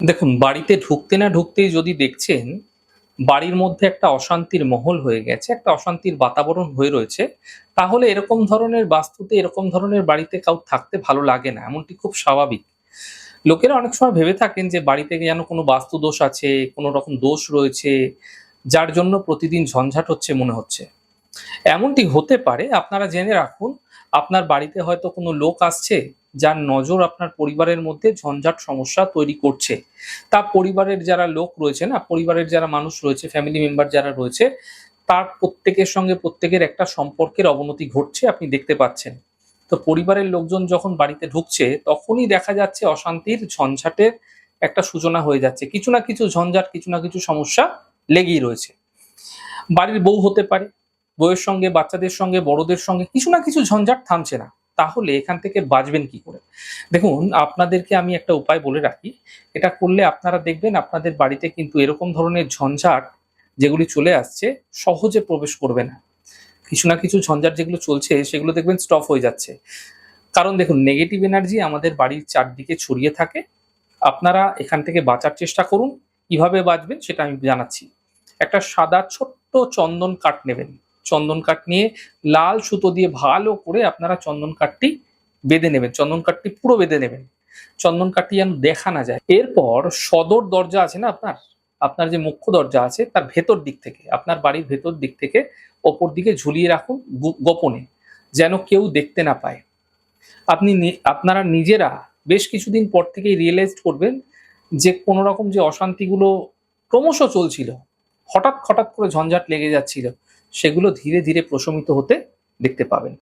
দেখুন, বাড়িতে ঢুকতে না ঢুকতেই যদি দেখছেন, বাড়ির মধ্যে একটা অশান্তির মহল হয়ে গেছে, একটা অশান্তির বাতাবরণ হয়ে রয়েছে, তাহলে এরকম ধরনের বাস্তুতে এরকম ধরনের বাড়িতে কারো থাকতে ভালো লাগে না। এমনটি খুব স্বাভাবিক। লোকেরা অনেক সময় ভেবে থাকেন যে বাড়িতে যেন কোনো বাস্তুদোষ আছে, কোনো রকম দোষ রয়েছে, যার জন্য প্রতিদিন ঝঞ্ঝাট হচ্ছে মনে হচ্ছে। এমনটি হতে পারে। আপনারা জেনে রাখুন, আপনার বাড়িতে হয়তো কোনো লোক আসছে, যার নজর আপনার পরিবারের মধ্যে ঝঞ্ঝাট সমস্যা তৈরি করছে। তা পরিবারের যারা লোক রয়েছে না, পরিবারের যারা মানুষ রয়েছে, ফ্যামিলি মেম্বার যারা রয়েছে, তার প্রত্যেকের সঙ্গে প্রত্যেকের একটা সম্পর্কের অবনতি ঘটছে আপনি দেখতে পাচ্ছেন। তো পরিবারের লোকজন যখন বাড়িতে ঢুকছে, তখনই দেখা যাচ্ছে অশান্তির ঝঞ্ঝাটের একটা সূচনা হয়ে যাচ্ছে। কিছু না কিছু ঝঞ্ঝাট, কিছু না কিছু সমস্যা লেগেই রয়েছে। বাড়ির বউ হতে পারে। বউয়ের সঙ্গে, বাচ্চাদের সঙ্গে, বড়দের সঙ্গে কিছু না কিছু ঝঞ্ঝাট থামছে না। তাহলে এখান থেকে বাঁচবেন কি করে? দেখুন, আপনাদেরকে আমি একটা উপায় বলে রাখি। এটা করলে আপনারা দেখবেন আপনাদের বাড়িতে কিন্তু এরকম ধরনের ঝঞ্ঝাট যেগুলি চলে আসছে, সহজে প্রবেশ করবে না। কিছু না কিছু ঝঞ্ঝাট যেগুলো চলছে সেগুলো দেখবেন স্টপ হয়ে যাচ্ছে। কারণ দেখুন, নেগেটিভ এনার্জি আমাদের বাড়ির চারদিকে ছড়িয়ে থাকে। আপনারা এখান থেকে বাঁচার চেষ্টা করুন। কিভাবে বাঁচবেন সেটা আমি জানাচ্ছি। একটা সাদা ছোট্ট চন্দন কাঠ নেবেন। চন্দন কাঠ নিয়ে লাল সুতো দিয়ে ভালো করে আপনারা চন্দন কাঠটি বেঁধে নেবেন। চন্দন কাঠটি পুরো বেঁধে নেবেন। চন্দন কাঠটি যেন দেখা না যায়। এরপর সদর দরজা আছে না আপনার? আপনার যে মুখ্য দরজা আছে তার ভেতর দিক থেকে, আপনার বাড়ির ভেতর দিক থেকে ওপর দিকে ঝুলিয়ে রাখুন গোপনে। যেন কেউ দেখতে না পায়। আপনারা নিজেরা বেশ কিছুদিন পর থেকেই রিয়ালাইজ করবেন যে কোনো রকম যে অশান্তিগুলো ক্রমশ চলছিল, হঠাৎ করে ঝঞ্ঝাট লেগে যাচ্ছিল, সেগুলো ধীরে ধীরে প্রশমিত হতে দেখতে পাবেন।